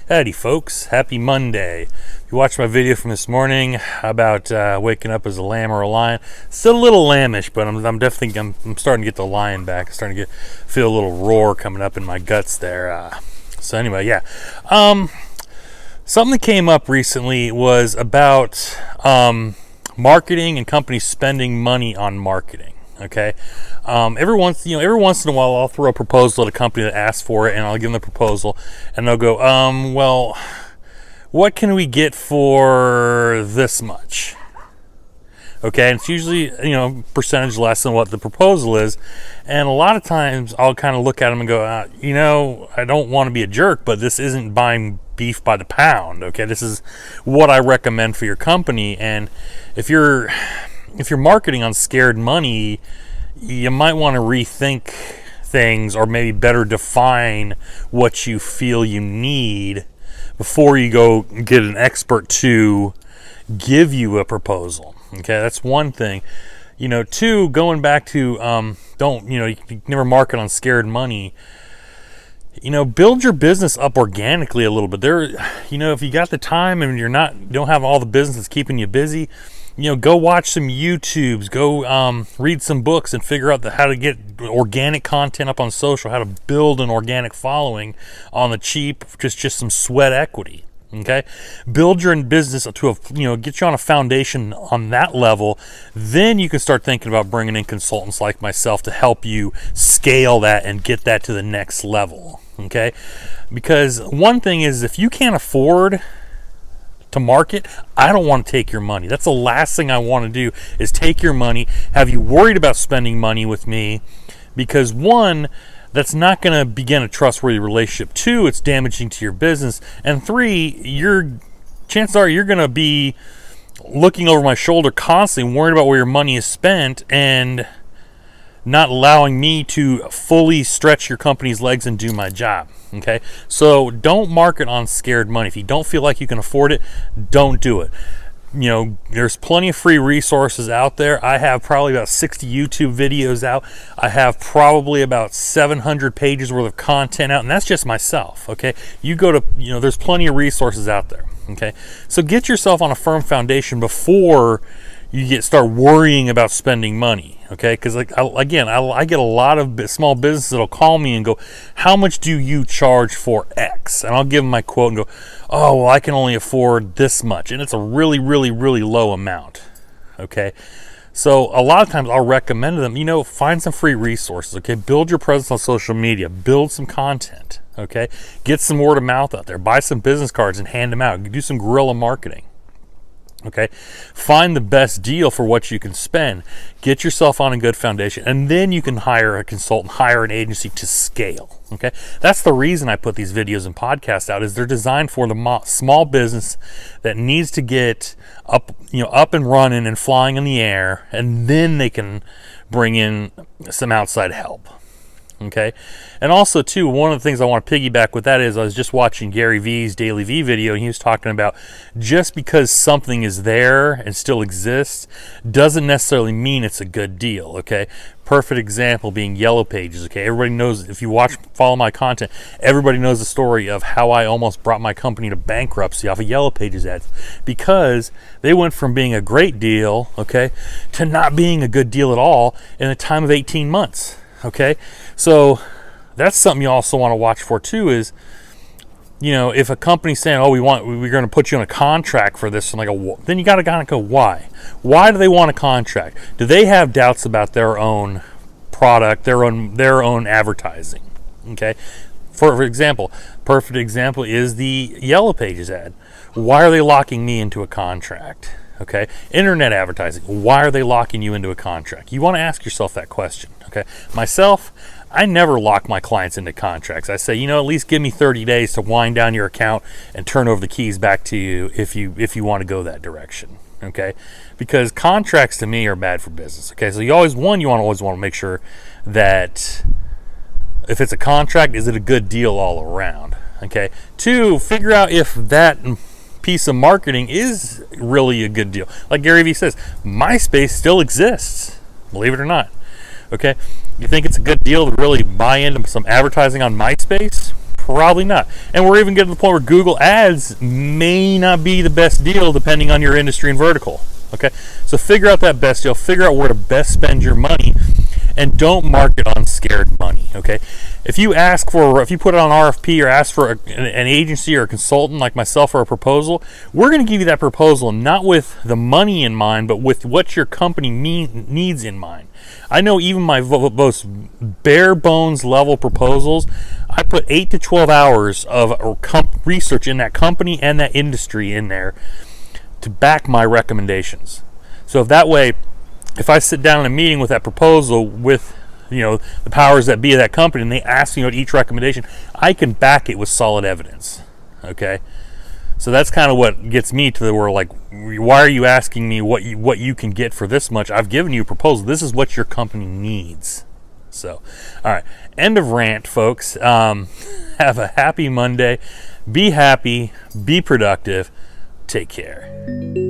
Howdy folks, happy Monday. If you watched my video from this morning about waking up as a lamb or a lion, still a little lambish, but I'm definitely I'm starting to get the lion back. I'm starting to feel a little roar coming up in my guts there. So anyway, yeah. Something that came up recently was about marketing and companies spending money on marketing. Okay, every once in a while, I'll throw a proposal at a company that asks for it, and I'll give them the proposal, and they'll go, well, what can we get for this much? Okay, and it's usually percentage less than what the proposal is, and a lot of times I'll kind of look at them and go, I don't want to be a jerk, but this isn't buying beef by the pound. Okay, this is what I recommend for your company, and if you're marketing on scared money, you might want to rethink things or maybe better define what you feel you need before you go get an expert to give you a proposal. Okay, that's one thing. Two, going back to you never market on scared money. Build your business up organically a little bit. If you got the time and you don't have all the business that's keeping you busy, go watch some YouTubes, go read some books and figure out how to get organic content up on social, how to build an organic following on the cheap, just some sweat equity. Okay, build your business to get you on a foundation on that level. Then you can start thinking about bringing in consultants like myself to help you scale that and get that to the next level. Okay, because one thing is, if you can't afford to market, I don't want to take your money. That's the last thing I want to do, is take your money, have you worried about spending money with me, because one, that's not going to begin a trustworthy relationship. Two, it's damaging to your business. And three, chances are you're going to be looking over my shoulder constantly, worried about where your money is spent and not allowing me to fully stretch your company's legs and do my job. Okay, so don't market on scared money. If you don't feel like you can afford it, don't do it. There's plenty of free resources out there. I have probably about 60 YouTube videos out. I have probably about 700 pages worth of content out, and that's just myself. Okay, you go to there's plenty of resources out there. Okay, so get yourself on a firm foundation before you start worrying about spending money. Okay, because I get a lot of small businesses that'll call me and go, how much do you charge for X? And I'll give them my quote and go, oh, well, I can only afford this much. And it's a really, really, really low amount. Okay, so a lot of times I'll recommend to them, find some free resources. Okay, build your presence on social media, build some content. Okay, get some word of mouth out there, buy some business cards and hand them out, do some guerrilla marketing. Okay, find the best deal for what you can spend, get yourself on a good foundation, and then you can hire a consultant, hire an agency to scale. Okay, that's the reason I put these videos and podcasts out, is they're designed for the small business that needs to get up and running and flying in the air, and then they can bring in some outside help. Okay, and also too, one of the things I want to piggyback with that is, I was just watching Gary Vee's Daily V video, and he was talking about just because something is there and still exists doesn't necessarily mean it's a good deal. Okay, perfect example being Yellow Pages. Okay, everybody knows, if you follow my content, everybody knows the story of how I almost brought my company to bankruptcy off of Yellow Pages ads, because they went from being a great deal, okay, to not being a good deal at all in a time of 18 months. Okay, so that's something you also want to watch for too, is if a company's saying, oh, we're going to put you on a contract for this, and then you got to kind of go, why do they want a contract? Do they have doubts about their own product, their own advertising? Okay, for example, perfect example is the Yellow Pages ad. Why are they locking me into a contract? Okay, internet advertising, why are they locking you into a contract? You want to ask yourself that question. Okay, myself, I never lock my clients into contracts. I say, at least give me 30 days to wind down your account and turn over the keys back to you if you want to go that direction. Okay, because contracts to me are bad for business. Okay, so you always want to make sure that if it's a contract, is it a good deal all around? Okay, two, figure out if that piece of marketing is really a good deal. Like Gary Vee says, MySpace still exists, believe it or not. Okay, you think it's a good deal to really buy into some advertising on MySpace? Probably not. And we're even getting to the point where Google Ads may not be the best deal depending on your industry and vertical. Okay, so figure out that best deal, figure out where to best spend your money, and don't market on scared money. Okay, if you put it on RFP or ask for an agency or a consultant like myself for a proposal, we're going to give you that proposal not with the money in mind, but with what your company needs in mind. I know even my most bare bones level proposals, I put 8 to 12 hours of research in that company and that industry in there to back my recommendations. So if that way, if I sit down in a meeting with that proposal with the powers that be of that company and they ask me each recommendation, I can back it with solid evidence. Okay, so that's kind of what gets me to the where, like, why are you asking me what you can get for this much? I've given you a proposal. This is what your company needs. So, all right, end of rant, folks. Have a happy Monday. Be happy. Be productive. Take care.